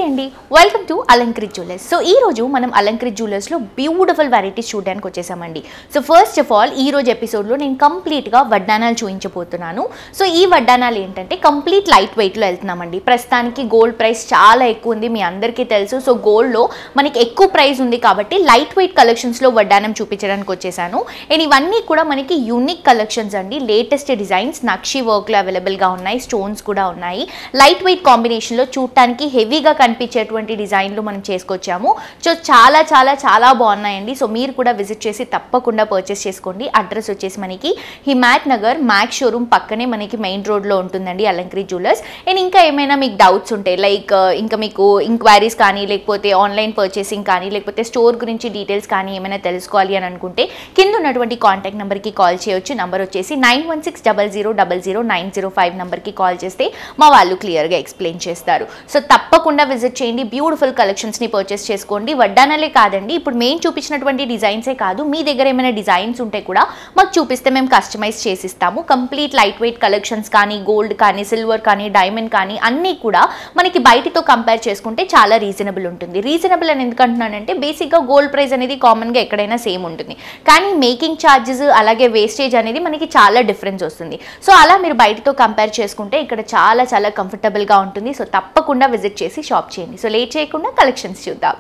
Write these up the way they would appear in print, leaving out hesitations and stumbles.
నమస్తే అండి, welcome to Alankrit jewellers. So ఈ రోజు మనం అలంకృత్ జ్యువెలర్స్లో బ్యూటిఫుల్ వెరైటీస్ చూడడానికి వచ్చేసామండి. సో ఫస్ట్ ఆఫ్ ఆల్ ఈ రోజు ఎపిసోడ్లో నేను కంప్లీట్గా వడ్డానాలు చూపించబోతున్నాను. సో ఈ వడ్డానాలు ఏంటంటే కంప్లీట్ లైట్ వెయిట్లో వెళ్తున్నామండి. ప్రస్తుతానికి గోల్డ్ ప్రైస్ చాలా ఎక్కువ ఉంది, మీ అందరికీ తెలుసు. సో గోల్డ్లో మనకి ఎక్కువ ప్రైస్ ఉంది కాబట్టి లైట్ వెయిట్ కలెక్షన్స్లో వడ్డానం చూపించడానికి వచ్చేసాను. అండ్ ఇవన్నీ కూడా మనకి యూనిక్ కలెక్షన్స్ అండి. లేటెస్ట్ డిజైన్స్ నక్షి వర్క్లో అవైలబుల్గా ఉన్నాయి, స్టోన్స్ కూడా ఉన్నాయి. లైట్ వెయిట్ కాంబినేషన్లో చూడటానికి హెవీగా కనిపించేటువంటి డిజైన్లు మనం చేసుకొచ్చాము. సో చాలా చాలా చాలా బాగున్నాయండి. సో మీరు కూడా విజిట్ చేసి తప్పకుండా పర్చేస్ చేసుకోండి. అడ్రస్ వచ్చేసి మనకి హిమాయత్ నగర్ మ్యాక్స్ షోరూమ్ పక్కనే మనకి మెయిన్ రోడ్లో ఉంటుందండి అలంకృత్ జ్యువెలర్స్. అండ్ ఇంకా ఏమైనా మీకు డౌట్స్ ఉంటాయి, లైక్ ఇంకా మీకు ఇంక్వైరీస్ కానీ, లేకపోతే ఆన్లైన్ పర్చేసింగ్ కానీ, లేకపోతే స్టోర్ గురించి డీటెయిల్స్ కానీ ఏమైనా తెలుసుకోవాలి అని అనుకుంటే కింద ఉన్నటువంటి కాంటాక్ట్ నెంబర్కి కాల్ చేయొచ్చు. నెంబర్ వచ్చేసి 9160000905 నెంబర్కి కాల్ చేస్తే మా వాళ్ళు క్లియర్గా ఎక్స్ప్లెయిన్ చేస్తారు. సో తప్పకుండా విజిట్ చేయండి, బ్యూటిఫుల్ కలెక్షన్స్ని పర్చేస్ చేసుకోండి. వడ్డానాలే కాదండి, ఇప్పుడు మేము చూపించినటువంటి డిజైన్సే కాదు, మీ దగ్గర ఏమైనా డిజైన్స్ ఉంటే కూడా మాకు చూపిస్తే మేము కస్టమైజ్ చేసిస్తాము. కంప్లీట్ లైట్ వెయిట్ కలెక్షన్స్ కానీ, గోల్డ్ కానీ, సిల్వర్ కానీ, డైమండ్ కానీ అన్నీ కూడా మనకి బయటతో కంపేర్ చేసుకుంటే చాలా రీజనబుల్ ఉంటుంది. రీజనబుల్ అని ఎందుకంటున్నానంటే బేసిక్గా గోల్డ్ ప్రైస్ అనేది కామన్గా ఎక్కడైనా సేమ్ ఉంటుంది, కానీ మేకింగ్ ఛార్జెస్ అలాగే వేస్టేజ్ అనేది మనకి చాలా డిఫరెన్స్ వస్తుంది. సో అలా మీరు బయటతో కంపేర్ చేసుకుంటే ఇక్కడ చాలా చాలా కంఫర్టబుల్గా ఉంటుంది. సో తప్పకుండా విజిట్ చేసి షాప్ చేయండి. సో లేట్ చేయకుండా కలెక్షన్స్ చూద్దాం.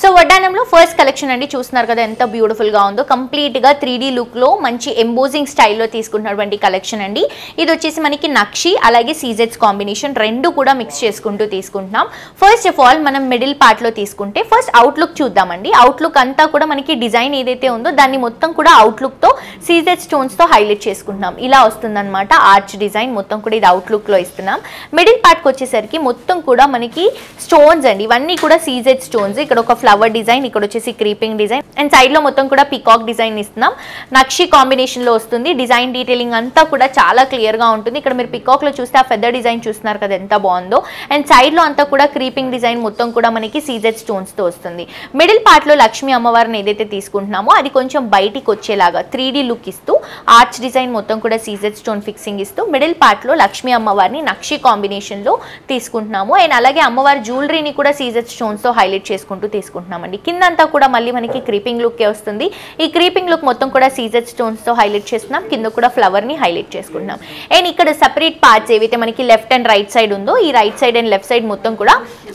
సో వడ్డానంలో ఫస్ట్ కలెక్షన్ అండి, చూస్తున్నారు కదా ఎంత బ్యూటిఫుల్గా ఉందో. కంప్లీట్గా 3D లుక్లో మంచి ఎంబోజింగ్ స్టైల్లో తీసుకుంటున్నటువంటి కలెక్షన్ అండి. ఇది వచ్చేసి మనకి నక్షి అలాగే సీజెడ్స్ కాంబినేషన్ రెండు కూడా మిక్స్ చేసుకుంటూ తీసుకుంటున్నాం. ఫస్ట్ ఆఫ్ ఆల్ మనం మిడిల్ పార్ట్లో తీసుకుంటే ఫస్ట్ అవుట్లుక్ చూద్దామండి. అవుట్లుక్ అంతా కూడా మనకి డిజైన్ ఏదైతే ఉందో దాన్ని మొత్తం కూడా అవుట్లుక్తో సీజెడ్ స్టోన్స్తో హైలైట్ చేసుకుంటున్నాం. ఇలా వస్తుందన్నమాట ఆర్చ్ డిజైన్ మొత్తం కూడా, ఇది అవుట్లుక్లో ఇస్తున్నాం. మిడిల్ పార్ట్కి వచ్చేసరికి మొత్తం కూడా మనకి స్టోన్స్ అండి, ఇవన్నీ కూడా సీజెడ్ స్టోన్స్. ఇక్కడ ఒక ఫ్లవర్ డిజైన్, ఇక్కడ వచ్చేసి క్రీపింగ్ డిజైన్, అండ్ సైడ్ లో మొత్తం కూడా పీకాక్ డిజైన్ ఇస్తున్నాం. నక్షి కాంబినేషన్ లో వస్తుంది. డిజైన్ డీటెయిలింగ్ అంతా కూడా చాలా క్లియర్ గా ఉంటుంది. ఇక్కడ మీరు పీకాక్ లో చూస్తే ఆ ఫెదర్ డిజైన్ చూస్తున్నారు కదా ఎంత బాగుందో. అండ్ సైడ్ లో అంతా కూడా క్రీపింగ్ డిజైన్ మొత్తం కూడా మనకి సీజెడ్ స్టోన్స్ తో వస్తుంది. మిడిల్ పార్ట్ లో లక్ష్మీ అమ్మవారిని ఏదైతే తీసుకుంటున్నామో అది కొంచెం బయటికి వచ్చేలాగా 3D లుక్ ఇస్తూ ఆర్చ్ డిజైన్ మొత్తం కూడా సీజెడ్ స్టోన్ ఫిక్సింగ్ ఇస్తూ మిడిల్ పార్ట్ లో లక్ష్మీ అమ్మవారిని నక్షి కాంబినేషన్ లో తీసుకుంటున్నాము. అండ్ అలాగే అమ్మవారి జ్యువెలరీని కూడా సీజెడ్ స్టోన్స్ తో హైలైట్ చేసుకుంటూ తీసుకుంటున్నామండి. కిందంతా కూడా మళ్ళీ మనకి క్రీపింగ్ లుక్ వస్తుంది. ఈ క్రీపింగ్ లుక్ మొత్తం కూడా సీజెడ్ స్టోన్స్ తో హైలైట్ చేస్తున్నాం. కింద కూడా ఫ్లవర్ ని హైలైట్ చేసుకుంటున్నాం. అండ్ ఇక్కడ సెపరేట్ పార్ట్స్ ఏవైతే మనకి లెఫ్ట్ అండ్ రైట్ సైడ్ ఉందో, ఈ right side and left side మొత్తం కూడా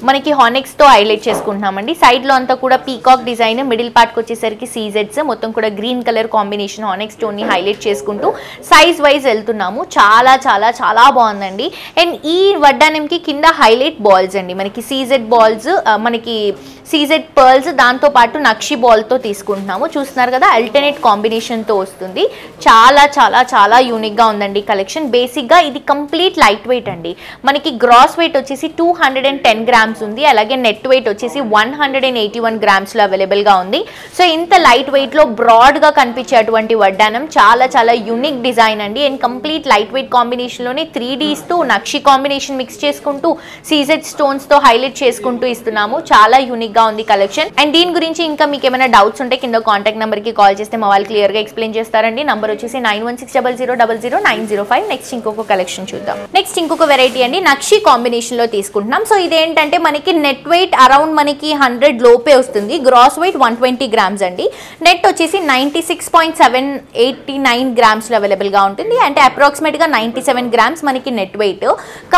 మనకి హానెక్స్ తో హైలైట్ చేసుకుంటున్నామండి. సైడ్ లో అంతా కూడా పీకాక్ డిజైన్, మిడిల్ పార్ట్ కి వచ్చేసరికి సీజెడ్స్ మొత్తం కూడా గ్రీన్ కలర్ కాంబినేషన్ హానెక్స్ స్టోన్ ని హైలైట్ చేసుకుంటూ సైజ్ వైజ్ వెళ్తున్నాము. చాలా చాలా చాలా బాగుందండి. అండ్ ఈ వడ్డానంకి కింద హైలైట్ బాల్స్ అండి, మనకి సీజెడ్ బాల్స్, మనకి సీజెడ్ పర్ల్స్, దాంతో పాటు నక్షి బాల్తో తీసుకుంటున్నాము. చూస్తున్నారు కదా అల్టర్నేట్ కాంబినేషన్తో వస్తుంది. చాలా చాలా చాలా యూనిక్గా ఉందండి కలెక్షన్. బేసిక్గా ఇది కంప్లీట్ లైట్ వెయిట్ అండి. మనకి గ్రాస్ వెయిట్ వచ్చేసి 210 గ్రామ్స్ ఉంది, అలాగే నెట్ వెయిట్ వచ్చేసి 181 గ్రామ్స్లో అవైలబుల్గా ఉంది. సో ఇంత లైట్ వెయిట్లో బ్రాడ్గా కనిపించేటువంటి వడ్డానం చాలా చాలా యూనిక్ డిజైన్ అండి. అండ్ కంప్లీట్ లైట్ వెయిట్ కాంబినేషన్లోనే 3D ఇస్తూ నక్షి కాంబినేషన్ మిక్స్ చేసుకుంటూ సీజెడ్ స్టోన్స్తో హైలైట్ చేసుకుంటూ ఇస్తున్నాము. చాలా యూనిక్గా ఉంది కలెక్షన్. అండ్ దీని గురించి ఇంకా మీకు ఏమైనా డౌట్స్ ఉంటే కింద కాంటాక్ట్ నెంబర్ కి కాల్ చేస్తే మా వాళ్ళు క్లియర్ గా ఎక్స్ప్లెయిన్ చేస్తారండి. నంబర్ వచ్చేసి 9160000905. నెక్స్ట్ ఇంకొక కలెక్షన్ చూద్దాం. నెక్స్ట్ ఇంకొక వెరైటీ అండి, నక్షి కాంబినేషన్ లో తీసుకుంటున్నాం. సో ఇదేంటంటే మనకి నెట్ వెయిట్ అరౌండ్ మనకి 100 లోపే వస్తుంది. గ్రాస్ వెయిట్ 120 గ్రామ్స్ అండి. నెట్ వచ్చేసి 96.789 గ్రామ్స్ లో అవైలబుల్ గా ఉంటుంది. అంటే అప్రాక్సిమేట్ గా 97 గ్రామ్స్ మనకి net weight.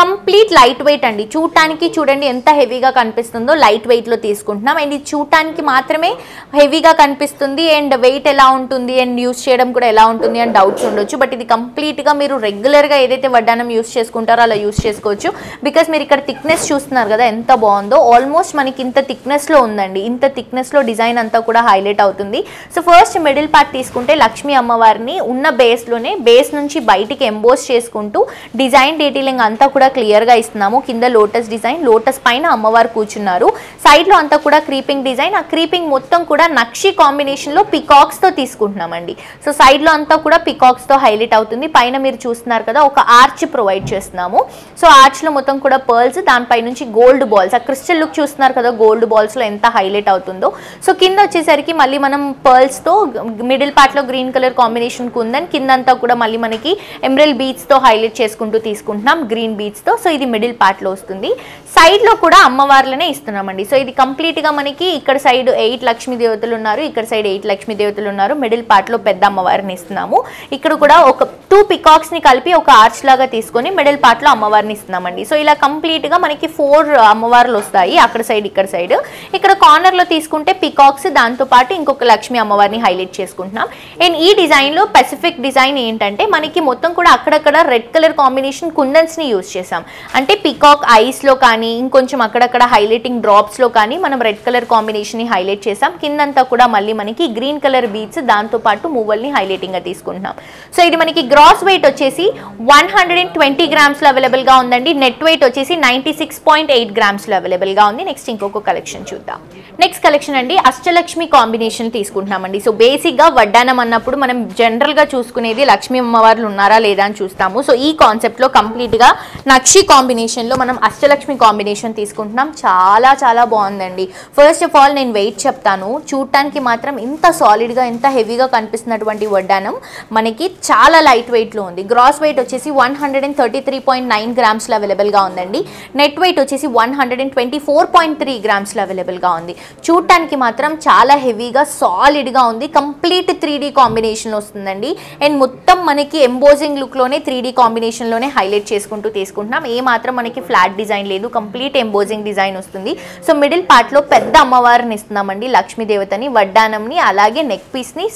Complete light wait అండి. చూడటానికి చూడండి ఎంత హెవీగా కనిపిస్తుందో, లైట్ వెయిట్ లో తీసుకుంటున్నాం. అండ్ ఇది చూడటానికి చూడటానికి మాత్రమే హెవీగా కనిపిస్తుంది అండ్ వెయిట్ ఎలా ఉంటుంది అండ్ యూస్ చేయడం కూడా ఎలా ఉంటుంది అని డౌట్స్ ఉండొచ్చు. బట్ ఇది కంప్లీట్గా మీరు రెగ్యులర్గా ఏదైతే వడ్డానం యూస్ చేసుకుంటారో అలా యూస్ చేసుకోవచ్చు. బికాస్ మీరు ఇక్కడ థిక్నెస్ చూస్తున్నారు కదా ఎంత బాగుందో, ఆల్మోస్ట్ మనకి ఇంత థిక్నెస్లో ఉందండి. ఇంత థిక్నెస్లో డిజైన్ అంతా కూడా హైలైట్ అవుతుంది. సో ఫస్ట్ మిడిల్ పార్ట్ తీసుకుంటే లక్ష్మీ అమ్మవారిని ఉన్న బేస్లోనే బేస్ నుంచి బయటికి ఎంబోస్ చేసుకుంటూ డిజైన్ డీటెయిలింగ్ అంతా కూడా క్లియర్గా ఇస్తున్నాము. కింద లోటస్ డిజైన్, లోటస్ పైన అమ్మవారు కూర్చున్నారు. సైడ్లో అంతా కూడా క్రీపింగ్ డిజైన్, ఆ క్రీపింగ్ మొత్తం కూడా నక్షి కాంబినేషన్లో పికాక్స్తో తీసుకుంటున్నామండి. సో సైడ్లో అంతా కూడా పికాక్స్తో హైలైట్ అవుతుంది. పైన మీరు చూస్తున్నారు కదా ఒక ఆర్చ్ ప్రొవైడ్ చేస్తున్నాము. సో ఆర్చ్లో మొత్తం కూడా పర్ల్స్, దానిపై నుంచి గోల్డ్ బాల్స్, ఆ క్రిస్టల్ లుక్ చూస్తున్నారు కదా గోల్డ్ బాల్స్లో ఎంత హైలైట్ అవుతుందో. సో కింద వచ్చేసరికి మళ్ళీ మనం పర్ల్స్తో మిడిల్ పార్ట్లో గ్రీన్ కలర్ కాంబినేషన్ కుందని, కిందంతా కూడా మళ్ళీ మనకి ఎమరల్డ్ బీడ్స్తో హైలైట్ చేసుకుంటూ తీసుకుంటున్నాం గ్రీన్ బీడ్స్తో. సో ఇది మిడిల్ పార్ట్లో వస్తుంది. సైడ్లో కూడా అమ్మవార్లనే ఇస్తున్నామండి. సో ఇది కంప్లీట్గా మనకి ఇక్కడ సైడ్ 8 లక్ష్మీ దేవతలు ఉన్నారు, ఇక్కడ సైడ్ 8 లక్ష్మీ దేవతలు ఉన్నారు. మిడిల్ పార్ట్లో పెద్ద అమ్మవారిని ఇస్తున్నాము. ఇక్కడ కూడా ఒక 2 పికాక్స్ని కలిపి ఒక ఆర్చ్ లాగా తీసుకొని మిడిల్ పార్ట్లో అమ్మవారిని ఇస్తున్నామండి. సో ఇలా కంప్లీట్గా మనకి 4 అమ్మవార్లు వస్తాయి, అక్కడ సైడ్ ఇక్కడ సైడ్. ఇక్కడ కార్నర్లో తీసుకుంటే పికాక్స్, దాంతోపాటు ఇంకొక లక్ష్మీ అమ్మవారిని హైలైట్ చేసుకుంటున్నాం. అండ్ ఈ డిజైన్లో స్పెసిఫిక్ డిజైన్ ఏంటంటే మనకి మొత్తం కూడా అక్కడక్కడ రెడ్ కలర్ కాంబినేషన్ కుందన్స్ని యూజ్ చేసాం. అంటే పికాక్ ఐస్లో కానీ ఇంకొంచెం అక్కడక్కడ హైలైటింగ్ డ్రాప్స్లో కానీ మనం రెడ్ కలర్ కాంబినేషన్ని హైలైట్ చేసాం. కిందంతా కూడా మళ్ళీ మనకి గ్రీన్ కలర్ బీడ్స్, దాంతోపాటు మూవల్ని హైలైటింగ్గా తీసుకుంటున్నాం. సో ఇది మనకి గ్రాస్ వెయిట్ వచ్చేసి 120 గ్రామ్స్లో అవైలబుల్గా ఉందండి. నెట్ వెయిట్ వచ్చేసి 96.8 గ్రామ్స్లో అవైలబుల్గా ఉంది. నెక్స్ట్ ఇంకొక కలెక్షన్ చూద్దాం. నెక్స్ట్ కలెక్షన్ అండి అష్టలక్ష్మి కాంబినేషన్ తీసుకుంటున్నామండి. సో బేసిక్గా వడ్డానం అన్నప్పుడు మనం జనరల్గా చూసుకునేది లక్ష్మీ అమ్మవార్లు ఉన్నారా లేదా అని చూస్తాము. సో ఈ కాన్సెప్ట్లో కంప్లీట్గా నక్షి కాంబినేషన్లో మనం అష్టలక్ష్మి కాంబినేషన్ తీసుకుంటున్నాం. చాలా చాలా బాగుందండి. ఫస్ట్ ఆఫ్ ఆల్ నేను వెయిట్ చెప్తాను. చూడటానికి మాత్రం ఇంత సాలిడ్గా ఎంత హెవీగా కనిపిస్తున్నటువంటి వడ్డానం మనకి చాలా లైట్ వెయిట్లో ఉంది. గ్రాస్ వెయిట్ వచ్చేసి 133.9 గ్రామ్స్లో అవైలబుల్గా ఉందండి. నెట్ వెయిట్ వచ్చేసి 124.3 గ్రామ్స్లో అవైలబుల్గా ఉంది. చూడటానికి మాత్రం చాలా హెవీగా సాలిడ్గా ఉంది. కంప్లీట్ 3D కాంబినేషన్ వస్తుందండి. అండ్ మొత్తం మనకి ఎంబోజింగ్ లుక్లోనే 3D కాంబినేషన్లోనే హైలైట్ చేసుకుంటూ తీసుకుంటున్నాం. ఏ మాత్రం మనకి ఫ్లాట్ డిజైన్ లేదు, కంప్లీట్ ఎంబోజింగ్ డిజైన్ వస్తుంది. సో మిడిల్ పార్ట్లో పెద్ద అమ్మవారిని ఇస్తున్నామండి, లక్ష్మీదేవతని, వడ్డానంని, అలాగే నెక్ పీస్ని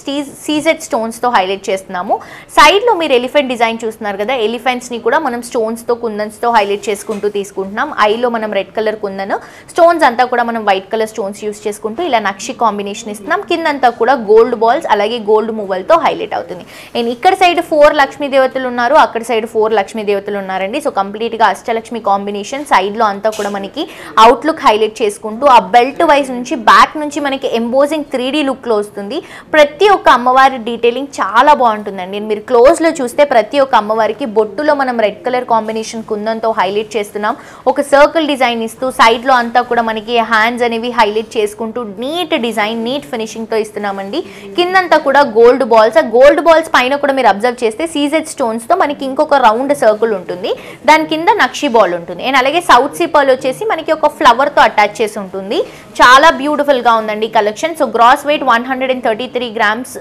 సీజెడ్ స్టోన్స్తో హైలైట్ చేస్తున్నాము. సైడ్లో మీరు ఎలిఫెంట్ డిజైన్ చూస్తున్నారు కదా, ఎలిఫెంట్స్ని కూడా మనం స్టోన్స్తో కుందన్స్తో హైలైట్ చేసుకుంటూ తీసుకుంటున్నాం. ఐలో మనం రెడ్ కలర్ కుందన్, స్టోన్స్ అంతా కూడా మనం వైట్ కలర్ స్టోన్స్ యూస్ చేసుకుంటూ ఇలా నక్షి కాంబినేషన్ ఇస్తున్నాం. కిందంతా కూడా గోల్డ్ బాల్స్ అలాగే గోల్డ్ మూవల్తో హైలైట్ అవుతుంది. అండ్ ఇక్కడ సైడ్ 4 లక్ష్మీ దేవతలు ఉన్నారు, అక్కడ సైడ్ 4 లక్ష్మీ దేవతలు ఉన్నారండి. సో కంప్లీట్గా అష్టలక్ష్మి కాంబినేషన్. సైడ్లో అంతా కూడా మనకి అవుట్లుక్ హైలైట్ చేసుకుంటూ ఆ బెల్ట్ వైజ్ నుంచి బ్యాక్ నుంచి మనకి ఎంబోజింగ్ 3D లుక్లో వస్తుంది. ప్రతి ఒక్క అమ్మవారి డీటెయిలింగ్ చాలా బాగుంటుందండి. మీరు క్లోజ్లో చూస్తే ప్రతి ఒక్క అమ్మవారికి బొట్టులో మనం రెడ్ కలర్ కాంబినేషన్ కుందంతో హైలైట్ చేస్తున్నాం. ఒక సర్కిల్ డిజైన్ ఇస్తూ సైడ్లో అంతా కూడా మనకి హ్యాండ్స్ అనేవి హైలైట్ చేసుకుంటూ నీట్ డిజైన్, నీట్ ఫినిషింగ్తో ఇస్తున్నామండి. కిందంతా కూడా గోల్డ్ బాల్స్, ఆ గోల్డ్ బాల్స్ పైన కూడా మీరు అబ్జర్వ్ చేస్తే సీజెడ్ స్టోన్స్తో మనకి ఇంకొక రౌండ్ సర్కిల్ ఉంటుంది, దాని కింద నక్షి బాల్ ఉంటుంది. అండ్ అలాగే సౌత్ సీ పర్ల్ వచ్చేసి మనకి ఒక ఫ్లవర్తో అటాచ్ చేసి ఉంటుంది. చాలా బ్యూటిఫుల్గా ఉందండి collection. So gross weight 133 grams,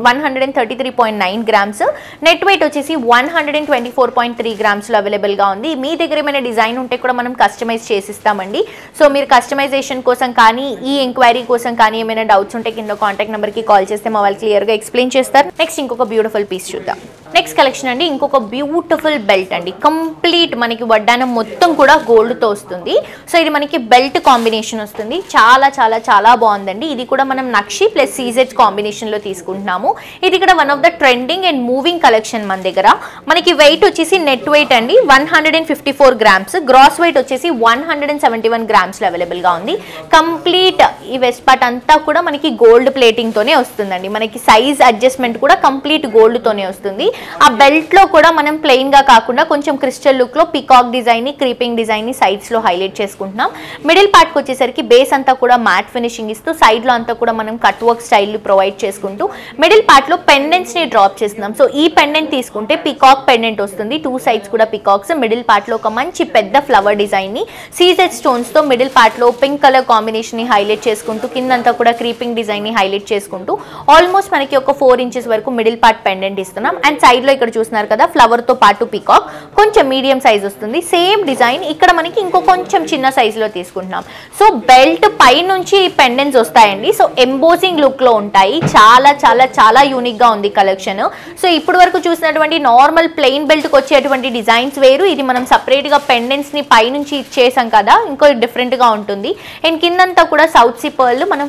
133.9 grams. Net weight వచ్చేసి 124.3 గ్రామ్స్లో అవైలబుల్గా ఉంది. మీ దగ్గర ఏమైనా డిజైన్ ఉంటే కూడా మనం కస్టమైజ్ చేసిస్తామండి. సో మీరు కస్టమైజేషన్ కోసం కానీ ఈ ఎంక్వైరీ కోసం కానీ ఏమైనా డౌట్స్ ఉంటే కింద కాంటాక్ట్ నెంబర్కి కాల్ చేస్తే మా వాళ్ళు క్లియర్గా ఎక్స్ప్లెయిన్ చేస్తారు. నెక్స్ట్ ఇంకొక బ్యూటిఫుల్ పీస్ చూద్దాం. నెక్స్ట్ కలెక్షన్ అండి ఇంకొక బ్యూటిఫుల్ బెల్ట్ అండి. కంప్లీట్ మనకి వడ్డానం మొత్తం కూడా గోల్డ్తో వస్తుంది. సో ఇది మనకి బెల్ట్ కాంబినేషన్ వస్తుంది. చాలా చాలా చాలా బాగుందండి. ఇది కూడా మనం నక్షి ప్లస్ సీజెడ్ కాంబినేషన్లో తీసుకుంటున్నాము. ఇది కూడా one of the trending and moving collection మన దగ్గర. మనకి వెయిట్ వచ్చేసి నెట్ వెయిట్ అండి 154 గ్రామ్స్, గ్రాస్ వెయిట్ వచ్చేసి 171 గ్రామ్స్లో అవైలబుల్గా ఉంది. కంప్లీట్ ఈ వెస్ట్ పార్ట్ అంతా కూడా మనకి గోల్డ్ ప్లేటింగ్తోనే వస్తుందండి. మనకి సైజ్ అడ్జస్ట్మెంట్ కూడా కంప్లీట్ గోల్డ్తోనే వస్తుంది. ఆ బెల్ట్లో కూడా మనం ప్లెయిన్గా కాకుండా కొంచెం క్రిస్టల్ లుక్లో పికాక్ డిజైన్ని, క్రీపింగ్ డిజైన్ని సైడ్స్లో హైలైట్ చేసుకుంటున్నాం. మిడిల్ పార్ట్కి వచ్చేసరికి బేస్ అంతా కూడా మ్యాట్ ఫినిషింగ్ ఇస్తూ సైడ్లో అంతా కూడా మనం కట్ వర్క్ స్టైల్ ప్రొవైడ్ చేసుకుంటూ మిడిల్ పార్ట్లో పెండెంట్స్ని డ్రాప్ చేస్తున్నాం. సో ఈ పెండెంట్ తీసుకుంటే పికాక్ పెండెంట్ వస్తుంది. 2 సైడ్స్ కూడా పికాక్స్. మిడిల్ పార్ట్లో ఒక మంచి పెద్ద ఫ్లవర్ డిజైన్ని సీజెడ్ స్టోన్స్తో మిడిల్ పార్ట్లో పింక్ కలర్ కాంబినేషన్ని హైలైట్ చేసుకుంటూ కిందంతా కూడా క్రీపింగ్ డిజైన్ని హైలైట్ చేసుకుంటూ ఆల్మోస్ట్ మనకి ఒక 4 ఇంచెస్ వరకు మిడిల్ పార్ట్ పెండెంట్ ఇస్తున్నాం. అండ్ సైడ్ లో ఇక్కడ చూస్తున్నారు కదా ఫ్లవర్ తో పాటు పికాక్, కొంచెం మీడియం సైజ్ వస్తుంది. సేమ్ డిజైన్ ఇక్కడ మనకి ఇంకో కొంచెం చిన్న సైజ్ లో తీసుకుంటున్నాం. సో బెల్ట్ పై నుంచి పెండెంట్స్ వస్తాయండి. సో ఎంబోసింగ్ లుక్ లో ఉంటాయి. చాలా చాలా చాలా యూనిక్ గా ఉంది కలెక్షన్. సో ఇప్పుడు వరకు చూసినటువంటి నార్మల్ ప్లెయిన్ బెల్ట్ కి వచ్చేటువంటి డిజైన్స్ వేరు, ఇది మనం సపరేట్ గా పెండెంట్స్ ని పై నుంచి ఇచ్చేసాం కదా, ఇంకో డిఫరెంట్ గా ఉంటుంది. అండ్ కిందంతా కూడా సౌత్ సీ పర్ల్ మనం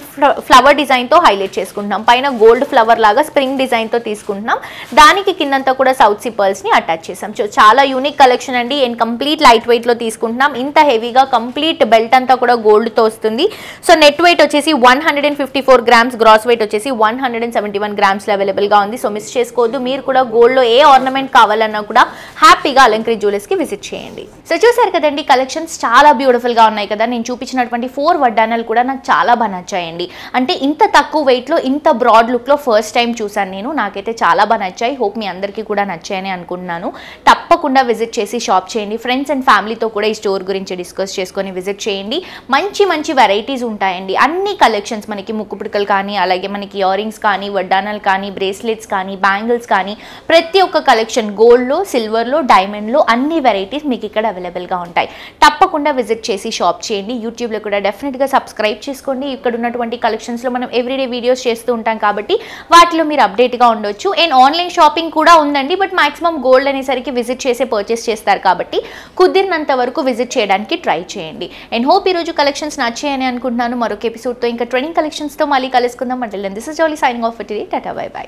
ఫ్లవర్ డిజైన్ తో హైలైట్ చేసుకుంటున్నాం. పైన గోల్డ్ ఫ్లవర్ లాగా స్ప్రింగ్ డిజైన్ తో తీసుకుంటున్నాం. దానికి కిందంతా కూడా సౌత్ సీ పర్ల్స్ ని అటాచ్ చేసాం. సో చాలా యూనిక్ కలెక్షన్ అండి. అండ్ కంప్లీట్ లైట్ వెయిట్ లో తీసుకుంటున్నాం. ఇంత హెవీగా కంప్లీట్ బెల్ట్ అంతా కూడా గోల్డ్ తో వస్తుంది. సో నెట్ వెయిట్ వచ్చేసి 154 గ్రామ్స్, గ్రాస్ వెయిట్ వచ్చేసి 171 గ్రామ్స్ అవైలబుల్ గా ఉంది. సో మిస్ చేసుకోవద్దు. మీరు కూడా గోల్డ్ లో ఏ ఆర్నమెంట్ కావాలన్నా కూడా హ్యాపీగా అలంకృత్ జ్యువెలర్స్ కి విజిట్ చేయండి. సో చూసారు కదండి కలెక్షన్స్ చాలా బ్యూటిఫుల్ గా ఉన్నాయి కదా. నేను చూపించినటువంటి 4 వడ్డానాలు కూడా నాకు చాలా బాగా నచ్చాయండి. అంటే ఇంత తక్కువ వెయిట్ లో ఇంత బ్రాడ్ లుక్ లో ఫస్ట్ టైం చూసాను నేను. నాకైతే చాలా బాగా నచ్చాయి. హోప్ మీ అందరికీ కూడా నచ్చాయని అనుకుంటున్నాను. తప్పకుండా విజిట్ చేసి షాప్ చేయండి. ఫ్రెండ్స్ అండ్ ఫ్యామిలీతో కూడా ఈ స్టోర్ గురించి డిస్కస్ చేసుకొని విజిట్ చేయండి. మంచి మంచి వెరైటీస్ ఉంటాయండి. అన్ని కలెక్షన్స్ మనకి ముక్కుపుడకలు కానీ, అలాగే మనకి ఇయర్ రింగ్స్ కానీ, వడ్డానాలు కానీ, బ్రేస్లెట్స్ కానీ, బ్యాంగిల్స్ కానీ, ప్రతి ఒక్క కలెక్షన్ గోల్డ్లో, సిల్వర్లో, డైమండ్లో అన్ని వెరైటీస్ మీకు ఇక్కడ అవైలబుల్గా ఉంటాయి. తప్పకుండా విజిట్ చేసి షాప్ చేయండి. యూట్యూబ్లో కూడా డెఫినెట్గా సబ్స్క్రైబ్ చేసుకోండి. ఇక్కడ ఉన్నటువంటి కలెక్షన్స్లో మనం ఎవ్రీడే వీడియోస్ చేస్తూ ఉంటాం కాబట్టి వాటిలో మీరు అప్డేట్గా ఉండొచ్చు. అండ్ ఆన్లైన్ షాపింగ్ కూడా ఉందండి. బట్ మాక్సిమం గోల్డ్ అనేసరికి విజిట్ చేసి పర్చేస్ చేస్తారు కాబట్టి కుదిరినంత వరకు విజిట్ చేయడానికి ట్రై చేయండి. అండ్ హోప్ ఈరోజు కలెక్షన్స్ నచ్చాయని అనుకుంటున్నాను. మరొక ఎపిసోడ్తో ఇంకా ట్రెండింగ్ కలెక్షన్స్తో మళ్ళీ కలుసుకుందాం. అంటే this is Jolly signing off for today. Tata bye by.